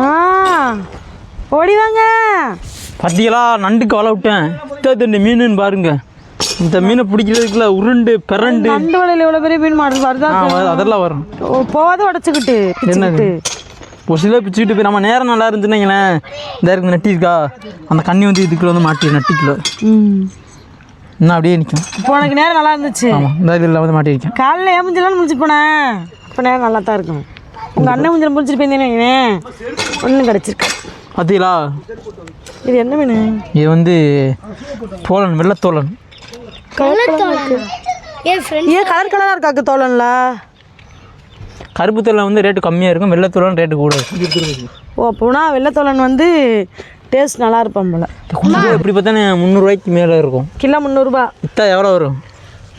ஆ ஓடி வாங்க. பார்த்தீங்களா, நண்டுக்கு வலை விட்டேன். இந்த மீனுன்னு பாருங்க. இந்த மீனை பிடிக்கிறதுக்குள்ள உருண்டு பிறண்டு நண்டு வலையில் எவ்வளோ பெரிய மீன் மாடு வருதான் அதெல்லாம் வரும். போகாத உடச்சிக்கிட்டு என்னது பொசில பிச்சுக்கிட்டு போய் நம்ம நேரம் நல்லா இருந்துச்சுன்னீங்களேன். இந்த இருக்கு நட்டிருக்கா, அந்த கண்ணி வந்து இதுக்குள்ள வந்து மாட்டி நட்டிக்குள்ள இன்னும் அப்படியே நிற்கும். இப்போ உனக்கு நேரம் நல்லா இருந்துச்சு. ஆமாம், இந்த இதில் வந்து மாட்டிருக்கேன். காலையில் ஏமுஞ்சலாம் முடிச்சுட்டு போனேன். அப்போ நேரம் நல்லா தான் இருக்கும். உங்கள் அண்ணன் முடிஞ்சல் முடிச்சுட்டு போயிருந்தேன்னு ஒன்றும் கிடச்சிருக்கு. பார்த்தீங்களா, இது என்ன மீன்? இது வந்து தோலன், வெள்ளத்தோலன். ஏன் கலர் கலராக இருக்காக்கு தோலன்ல? கருப்பு தோலன் வந்து ரேட்டு கம்மியாக இருக்கும், வெள்ளத்தோலன் ரேட்டு கூட இருக்கும். ஓ அப்போனா வெள்ளத்தோலன் வந்து டேஸ்ட் நல்லா இருப்பான் போல. எப்படி பார்த்தானே 300 ரூபாய்க்கு மேலே இருக்கும். கிலோ 300 இத்தா எவ்வளோ வரும்?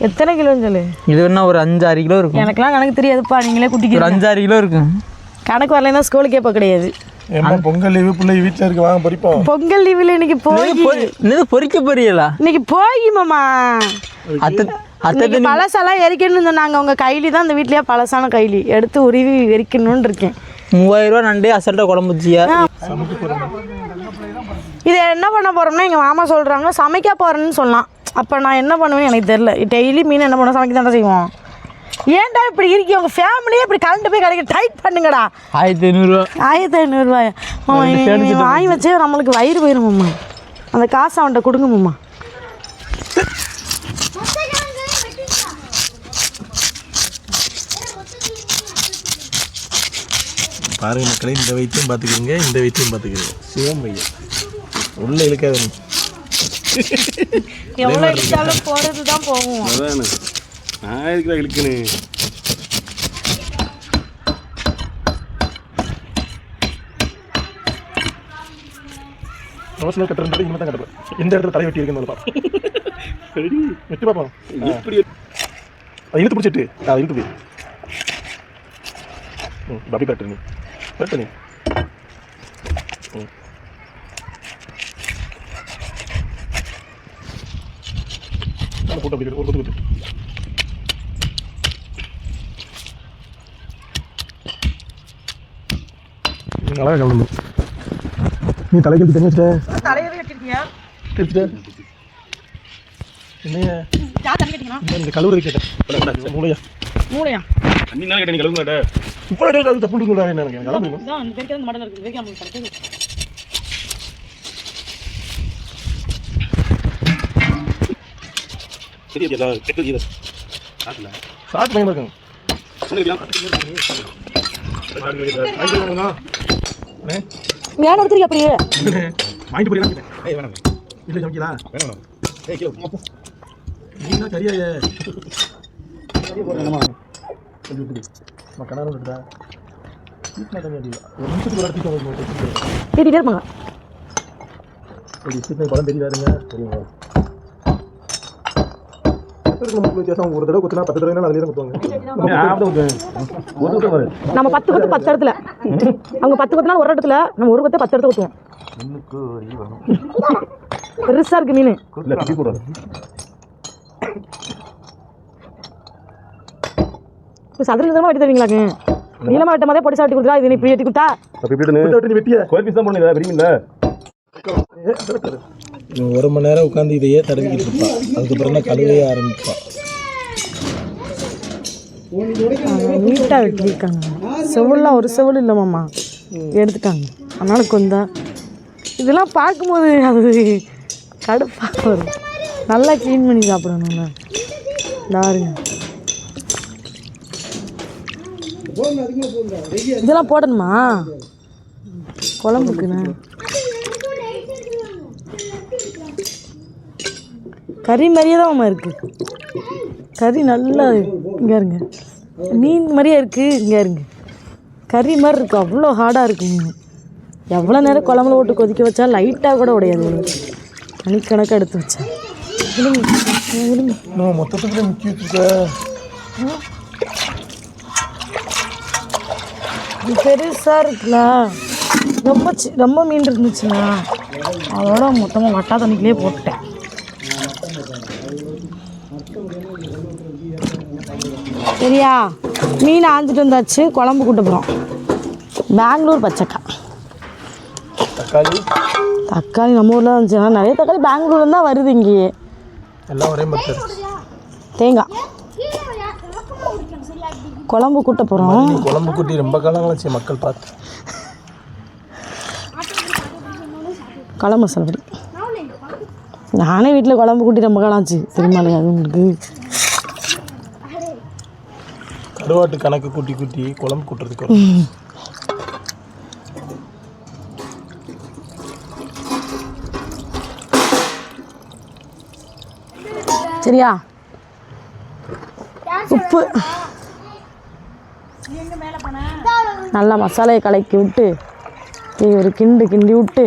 எத்தனை கிலோன்னு சொல்லு. இது என்ன ஒரு 5-6 கிலோ இருக்கும். எனக்குலாம் கணக்கு தெரியாதுப்பா, நீங்களே குட்டிக்கு. ஒரு 5-6 கிலோ இருக்கும். கணக்கு வரலைன்னா ஸ்கூலுக்கே போக கிடையாது. பொங்கல் லீவு பிள்ளை வீட்டில் இருக்கு, வாங்க பொறிப்போம். பொங்கல் லீவில் இன்னைக்கு போய் பொறிக்க போறீங்களா? இன்னைக்கு போய் மாமா அத்தை பழசெல்லாம் எரிக்கணும்னு சொன்னாங்க. உங்கள் கைலி தான் இந்த வீட்லயே பழசான கைலி எடுத்து உருவி எரிக்கணும்னு இருக்கேன். 3000 ரூபா நண்டே அசல்ட்டாக குழம்புச்சியா. இதை என்ன பண்ண போகிறோம்னா எங்கள் மாமா சொல்கிறாங்க சமைக்க போகிறேன்னு சொல்லலாம். அப்போ நான் என்ன பண்ணுவேன்னு எனக்கு தெரில. டெய்லி மீன் என்ன பண்ண சமைக்க தானே செய்வோம். ஏன்டா இப்படி இருக்கீங்க? உங்கள் ஃபேமிலியே இப்படி கலந்து போய் கடைக்கு டைட் பண்ணுங்கடா. 1500 ரூபா. 1500 ரூபாயா மாமா? வாங்கி வச்சு நம்மளுக்கு வயிறு போயிடும் மாமா. அந்த காசை அவன்கிட்ட கொடுங்க மாமா. பாருங்க மக்களே, இந்த வயிற்றையும் பார்த்துக்கிறீங்க, இந்த வயிற்றையும் பார்த்துக்கிறீங்க. சிவம் பையன் உள்ள இழுக்காது. எவ்வளோ இழுத்தாலும் போகிறது தான் போகும். அதானே நான் எதுக்குதான் இழுக்கணும். ரோஸ்ல கட்டுறது இங்கே தான் கட்டுறேன். எந்த இடத்துல தலை வெட்டி இருக்குன்னு பார்ப்போம். சரி வெட்டி பார்ப்போம். எப்படி அதை இழுத்து பிடிச்சிட்டு அதை இழுத்து போய் அப்படி கட்டு நீ கட்டு நீ போட்டு அப்படி ஒரு கொத்து கொத்து நல்லா கவனம். நீ தலைக்கு தண்ணி வச்சுட்ட, தலையவே கட்டிருக்கியா? என்னையா இந்த கழுவுறது கேட்டேன். மூளையா மூளையா தண்ணி கேட்டேன். நீ கழுவுங்க கேட்ட இப்போ அது தப்பு சொல்லுறா. என்ன எனக்கு கலந்து சாப்பிட்டு பயமா இருக்காங்க. வேணும் எடுத்துருக்க அப்படியே வாங்கிட்டு போறீங்க. இல்லை சமைக்கலா வேணும். நீங்க சரியா கணாரம் சொல்றா ஒரு நிமிஷத்துக்கு ஒரு கேட்டுட்டே இருப்பாங்க. படம் தெரியாதுங்க. சரிங்களா வித்தியாசம். ஒரு தடவை குத்துனா 10 தடவை அதுலேயே குத்துவாங்க. நம்ம 10 கொத்து 10 இடத்துல, அவங்க 10 கொத்துனா ஒரு இடத்துல, நம்ம ஒரு கொத்தை 10 இடத்துல குத்துவோம். பெருசா இருக்கு மீன். சதுர நிலமா வெட்டி தருவீங்களாக்கு? நீளமா வெட்ட மாதிரி பொடி சாப்பிட்டு கொடுத்தா இது இப்படி வெட்டி கொடுத்தா ஒரு மணி நேரம் உட்காந்து இதையே தடவிக்கிட்டு இருப்பான். அதுக்கப்புறம் தான் கழுவையே ஆரம்பிப்பான். நீட்டாக வெட்டியிருக்காங்க. செவல்லாம் ஒரு செவல் இல்லைமாம்மா எடுத்துட்டாங்க. அதனால கொஞ்சம் இதெல்லாம் பார்க்கும்போது அது கடுப்பாக வரும். நல்லா க்ளீன் பண்ணி சாப்பிடணும்ல. பாருங்க இதெல்லாம் போடணுமா குழம்புக்குண்ணே? கறி மாதிரியே தான் அம்மா இருக்குது. கறி நல்லா இங்கே இருங்க, மீன் மாதிரியே இருக்குது. இங்கே இருங்க, கறி மாதிரி இருக்குது. அவ்வளோ ஹார்டாக இருக்குது மீன். எவ்வளோ நேரம் குழம்புல போட்டு கொதிக்க வச்சா லைட்டாக கூட உடையாது. மணிக்கணக்காக எடுத்து வச்சா மொத்தத்துக்கு முக்கிய பெருசாக இருக்குல்ல. ரொம்ப மீன் இருந்துச்சுண்ணா, அதோட மொத்தமாக வட்டா தண்ணிக்குள்ளே போட்டேன். சரியா, மீன் ஆஞ்சிட்டு வந்தாச்சு. குழம்பு கூட்ட போகிறோம். பெங்களூர் பச்சைக்காய் தக்காளி தக்காளி நம்ம ஊரில் தான் இருந்துச்சு. நிறைய தக்காளி பெங்களூர்ல தான் வருது இங்கேயே. எல்லாம் ஒரே மாதிரி தேங்காய் குழம்பு கூட்ட போகிறோம். குழம்பு கூட்டி ரொம்ப காலம் கழிச்சு மக்கள் பார்த்து. குழம்பு மசாலா பொடி நானே வீட்டில் குழம்பு கூட்டி ரொம்ப காலம் ஆச்சு. தெரியுமா இல்லையா அது உங்களுக்கு? கருவாட்டு கணக்கு கூட்டி கூட்டி குழம்பு கூட்டுறதுக்கு சரியா? உப்பு நல்லா மசாலையை கலக்கி விட்டு ஒரு கிண்டி விட்டு,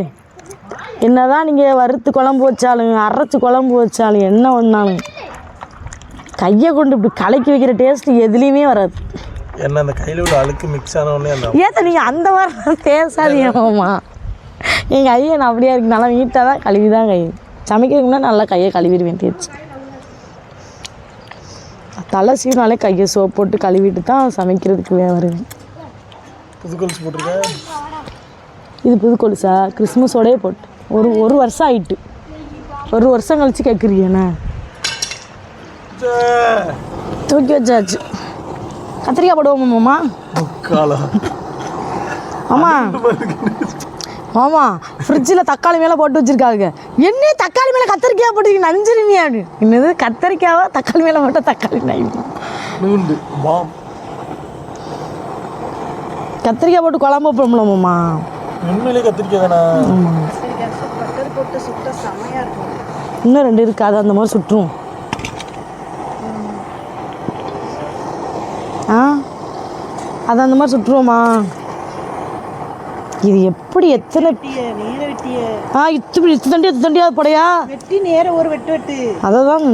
என்னதான் நீங்கள் வறுத்து குழம்பு வச்சாலும் அரைச்சி குழம்பு வச்சாலும் என்ன ஒன்றாலும் கையை கொண்டு இப்படி கலக்கி வைக்கிற டேஸ்ட்டு எதுலேயுமே வராது. என்ன அந்த கையில் உள்ள அழுக்கு மிக்ஸ் ஆனவொடனே அந்த ஏன் நீங்கள் அந்த மாதிரி பேசாதீங்கம்மா. எங்கள் கையை நான் அப்படியே இருக்கு, நல்லா நீட்டாக தான் கழுவி தான் கை சமைக்கிறதுக்குன்னா நல்லா கையை கழுவிடுவேன். தேய்ச்சி தலை சீனாலே கையை சோப்பு போட்டு கழுவிட்டு தான் சமைக்கிறதுக்கு வருவேன். புது கொலுசு போட்டிருக்கேன். இது புது கொலுசா? கிறிஸ்மஸோடயே போட்டு ஒரு வருஷம் ஆயிட்டு. ஒரு வருஷம் கழிச்சு கேட்குறீங்கண்ணா. தூக்கி வச்சாச்சு. கத்திரிக்காய் போடுவோமாம்மா? ஆமாம் ஆமாம், ஃப்ரிட்ஜில் தக்காளி மேலே போட்டு வச்சுருக்காங்க. என்ன தக்காளி மேலே கத்திரிக்காய் போட்டு நஞ்சிருவியா? என்னது கத்திரிக்காவா தக்காளி மேலே போட்டால் தக்காளி நைட்டு கத்திரிக்காய் போட்டு குழம்பு வைப்போம்லம்மா? உண்மையிலே கத்திரிக்காய் தானே? இன்னும் 2 இருக்காது, அந்த மாதிரி சுட்டுருவோம். அது அந்த மாதிரி சுட்டுருவோமா? இது எப்படி எத்தனை இத்து தண்டியாக போடையா வெட்டி நேரம் ஒரு வெட்டு அதை தான்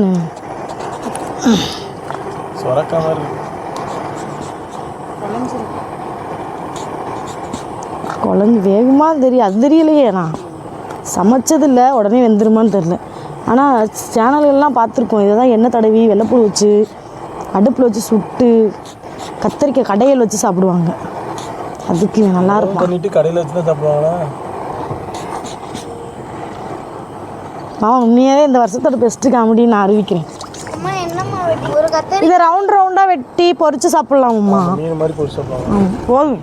குழம்பு வேகுமா தெரியும். அது தெரியலையே, நான் சமைச்சதில்லை, உடனே வெந்துருமான்னு தெரில. ஆனால் சேனல்கள்லாம் பார்த்துருக்கோம். இதை தான் எண்ணெய் தடவி வெள்ளைப்பூ வச்சு அடுப்பில் வச்சு சுட்டு கத்திரிக்காய் கடையில் வச்சு சாப்பிடுவாங்க. அதுக்கு நல்லா இருக்கும். பண்ணிட்டு கடையில் வச்சு தான் சாப்பிடுவாங்களா? உண்மையாகவே இந்த வருஷத்தோட பெஸ்ட்டு காமெடின்னு நான் அறிவிக்கிறேன். இதை ரவுண்டாக வெட்டி பொரிச்சு சாப்பிட்லாமம்மா? மீன் மாதிரி பொரிச்சு சாப்பிடுவாங்க. போதும்.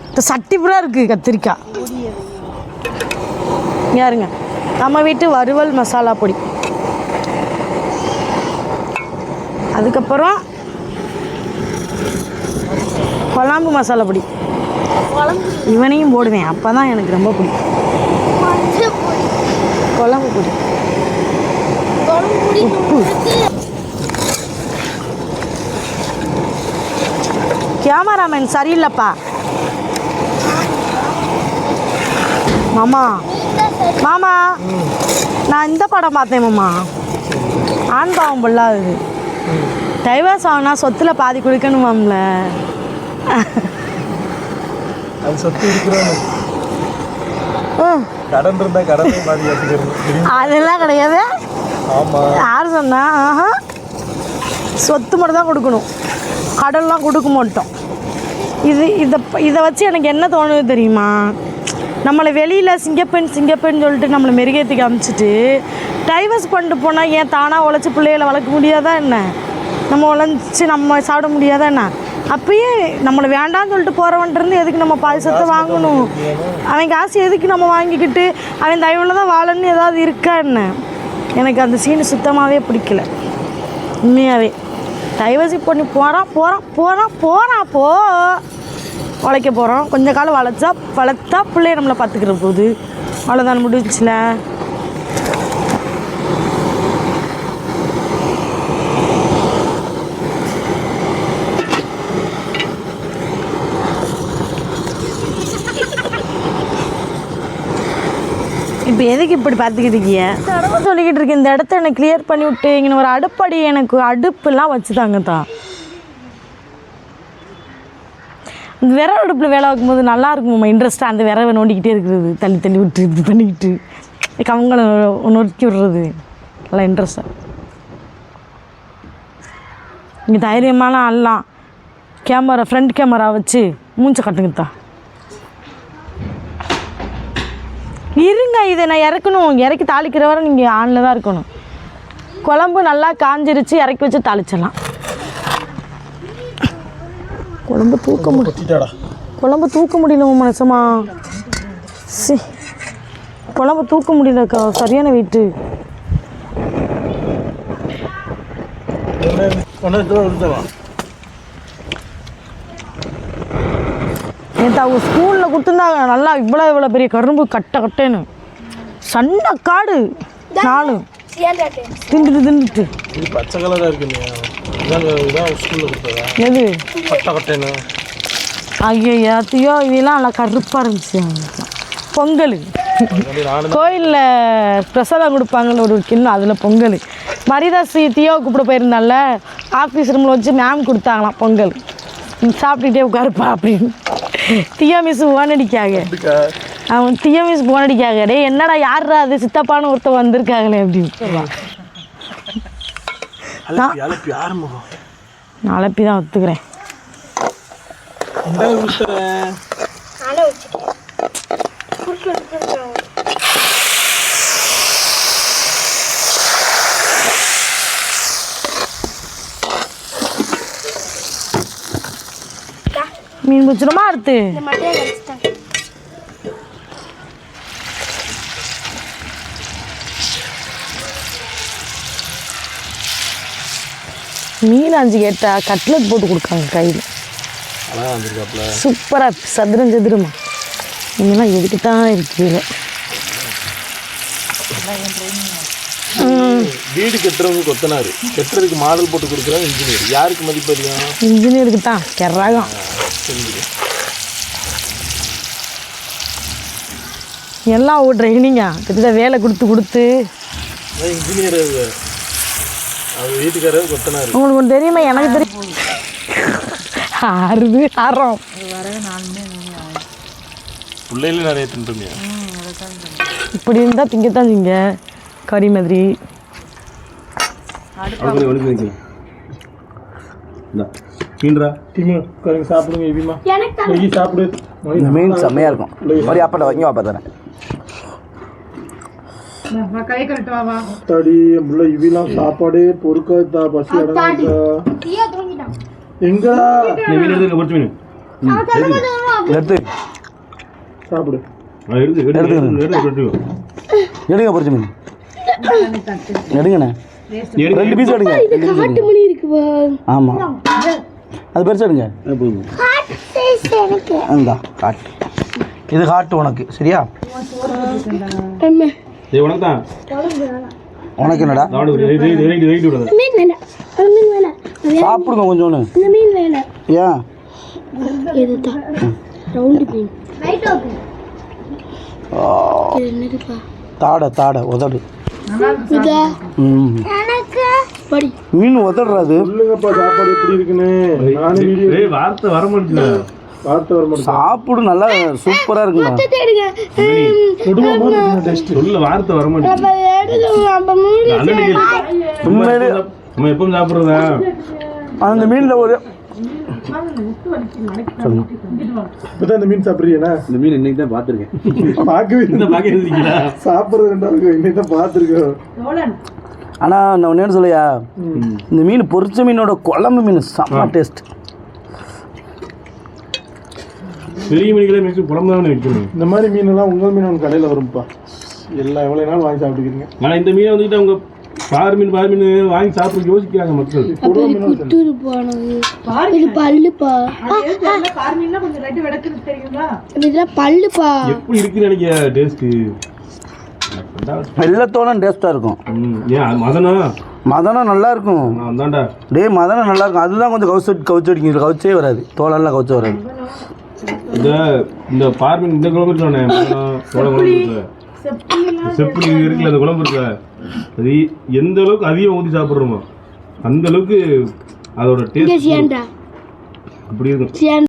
இப்போ சட்டிப்புறாக இருக்குது கத்திரிக்காய். யாருங்க நம்ம வீட்டு வறுவல் மசாலா பொடி. அதுக்கப்புறம் குழம்பு மசாலா பொடி. இவனையும் போடுவேன், அப்போ தான் எனக்கு ரொம்ப பிடிக்கும். குழம்பு பொடி, உப்பு. கேமராமேன் சரியில்லைப்பா. மாமா மாமா நான் இந்த படம் பார்த்தேன் மாமா. ஆண் பாவம் பொல்லாது. டைவர்ஸ் ஆகுனா சொத்தில் பாதி குடிக்கணுமாம்ல. அது சொத்து இருக்கிறோம். கடன் இருந்தா கடனை பாதி வச்சுக்கிறது அதெல்லாம் கிடையாது. ஆமாம், யார் சொன்னா? சொத்து மட்டும் தான் கொடுக்கணும், கடன்லாம் கொடுக்க மாட்டோம். இதை வச்சு எனக்கு என்ன தோணுது தெரியுமா? நம்மளை வெளியில் சிங்கப்பெண் சொல்லிட்டு நம்மளை மெருகேற்றி காமிச்சிட்டு டைவர்ஸ் பண்ணிட்டு போனால் ஏன் தானாக உழைச்சி பிள்ளைகளை வளர்க்க முடியாதா என்ன? நம்ம உழைச்சி நம்ம சாப்பிட முடியாதா என்ன? அப்பயே நம்மளை வேண்டான்னு சொல்லிட்டு போகிறவன்ட்டு எதுக்கு நம்ம பாயசத்தை வாங்கணும்? அவன் காசு எதுக்கு நம்ம வாங்கிக்கிட்டு அவன் தயவில் தான் வாழன்னு ஏதாவது இருக்கா என்ன? எனக்கு அந்த சீனு சுத்தமாகவே பிடிக்கல உண்மையாகவே. டைவர்ஸ் பண்ணி போகிறான் போ உழைக்க போகிறோம். கொஞ்சம் காலம் வளர்த்தா பிள்ளைய நம்மளை பார்த்துக்கிற போது அவ்வளோதான், முடிஞ்சில. இப்போ எதுக்கு இப்படி பார்த்துக்கிட்டீங்க? சொல்லிக்கிட்டு இருக்கேன், இந்த இடத்த எனக்கு கிளியர் பண்ணி விட்டு இங்கே ஒரு அடுப்படி, எனக்கு அடுப்புலாம் வச்சுதாங்க தான். அந்த விரவு அடுப்பில் வேலை வைக்கும்போது நல்லா இருக்கும்மா, இன்ட்ரெஸ்ட்டாக அந்த விரவை நோண்டிக்கிட்டே இருக்கிறது, தள்ளி விட்டு இப்படி பண்ணிக்கிட்டு கவங்களை நொறுக்கி விடுறது நல்லா இன்ட்ரெஸ்ட்டாக. இங்கே தைரியமான ஆள்லாம் ஃப்ரண்ட் கேமரா வச்சு மூஞ்சை கட்டுங்கத்தான். இருங்க, இதை நான் இறக்கணும். இறக்கி தாளிக்கிற வரை நீங்கள் ஆனில் தான் இருக்கணும். குழம்பு நல்லா காஞ்சிருச்சு, இறக்கி வச்சு தாளிச்சிடலாம். குழம்பு தூக்க முடியல மனசமா. சரி, குழம்பு தூக்க முடியலக்கா, சரியான வெயிட்டு. நேற்று அவங்க ஸ்கூலில் கொடுத்துருந்தாங்க நல்லா இவ்வளோ பெரிய கரும்பு கட்டேன்னு. சண்டை காடு நாலு திண்டுட்டு பச்சை கலராக இருக்குங்க. எது கட்டேன்னு ஐயோ ஏத்தையோ இதெல்லாம் நல்லா கருப்பாக இருந்துச்சு. பொங்கல் கோயிலில் பிரசாதம் கொடுப்பாங்கன்னு ஒரு கிண்ணம், அதில் பொங்கல். மரிதாசி தியோ கூப்பிட போயிருந்தால, ஆஃபீஸ் ரூமில் வச்சு மேம் கொடுத்தாங்களாம் பொங்கல். சாப்பிட்டுட்டே உட்காருப்பா அப்படின்னு. தியா மிஸ் போனடிக்காக, அவன் தியா மிஸ் போனடிக்காக, டே என்னடா யாருடா அது சித்தப்பான்னு ஒருத்தர் வந்திருக்காங்களே அப்படின்னு. நான் அலப்பி தான் ஒத்துக்கிறேன். மீன் பிடிச்சிருமா அடுத்து? மீன் 5 கேட்டா கட்லட் போட்டு கொடுக்காங்க கையில். சூப்பராக சதுரமா. நீங்களாம் எதுக்கு தான் இருக்கீங்க? வீடு கட்டுறவங்க கொத்தனாரு, கட்டுறதுக்கு மாடல் போட்டு கொடுக்குறாங்க இன்ஜினியர். யாருக்கு மதிப்பு அதிகம்? இன்ஜினியருக்கு தான் கெராகம். எல்லாம் ஒரு ட்ரைனிங்கா கிட்ட வேலை கொடுத்து இன்ஜினியர் அவர் வீட்டுக்காரர் கொத்தனாரு. உங்களுக்கு ஒன்று தெரியுமா? எனக்கு தெரியும். ஆரம் பிள்ளைகளும் நிறைய தின்றுமையா. இப்படி இருந்தால் திங்கத்தான் திங்க கறி மாதிரி. சாப்பிடுங்க. சாப்பிடு. இந்த மீன் செம்மையாக இருக்கும். மாதிரி அப்பாட்ட வாங்கி வாப்பா தரேன். சாப்பாடே பொறுக்காதா, பசி எங்க எடுத்து சாப்பிடு. எடுங்க பொரிச்ச மீன் எடுங்கண்ணே. 2 பீஸ் எடுங்க. ஆமாம், அது பெருசு எடுங்க. இந்தா காட்டு, இது காட்டு உனக்கு. சரியா? உனக்கு என்னடா? சாப்பிடுங்க கொஞ்சோன்னு. ஏன் தாடை உதடு. மீன் உதடுறாது. சாப்பாடு எப்படி இருக்குன்னு வார்த்தை வர மாட்டேங்குது. சாப்பிடு, நல்லா சூப்பரா இருக்குங்க. வார்த்தை வர மாட்டேங்குது. எப்பவும் சாப்பிடுறதா அந்த மீன்ல ஒரு இந்த மீன் சாப்பிடுறீங்களா? இந்த மீன் இன்னைக்கு தான் பார்த்துருக்கேன். சாப்பிடுறது இன்னைக்கு தான் பார்த்துருக்கேன். ஆனா நான் ஒன்று சொல்லையா, இந்த மீன் பொரிச்ச மீனோட குழம்பு மீன் செம்ம டேஸ்ட். பெரிய மீன்களே மிக்ஸ் குழம்பு தான் வைக்கணும். இந்த மாதிரி மீனெல்லாம் உங்கள் மீன் உங்கள் கடையில் வரும்ப்பா. எல்லாம் எவ்வளோ நாள் வாங்கி சாப்பிட்டுக்கிறீங்க. ஆனால் இந்த மீனை வந்துட்டு அவங்க பார் மீன் வாங்கி சாப்பிட யோசிக்கிறாங்க மக்கள். எப்படி இருக்குன்னு நினைக்க டேஸ்ட்டு? வெள்ளத்தோളം டேஸ்ட்டாக இருக்கும். மதனம் நல்லா இருக்கும். மதனம் நல்லா இருக்கும். அதுதான் கொஞ்சம் கவுச்சு அடிக்கும். கவுச்சே வராது, தோலெல்லாம் கவுச்சு வராது. இந்த பார்மின் இந்த குழம்பு சொன்னேன், செப்படி இருக்குல்ல அந்த குழம்பு இருக்க, அது எந்த அளவுக்கு அதிகம் ஊற்றி சாப்பிட்றோமோ அந்த அளவுக்கு அதோட டேஸ்ட் அப்படி இருக்கும்.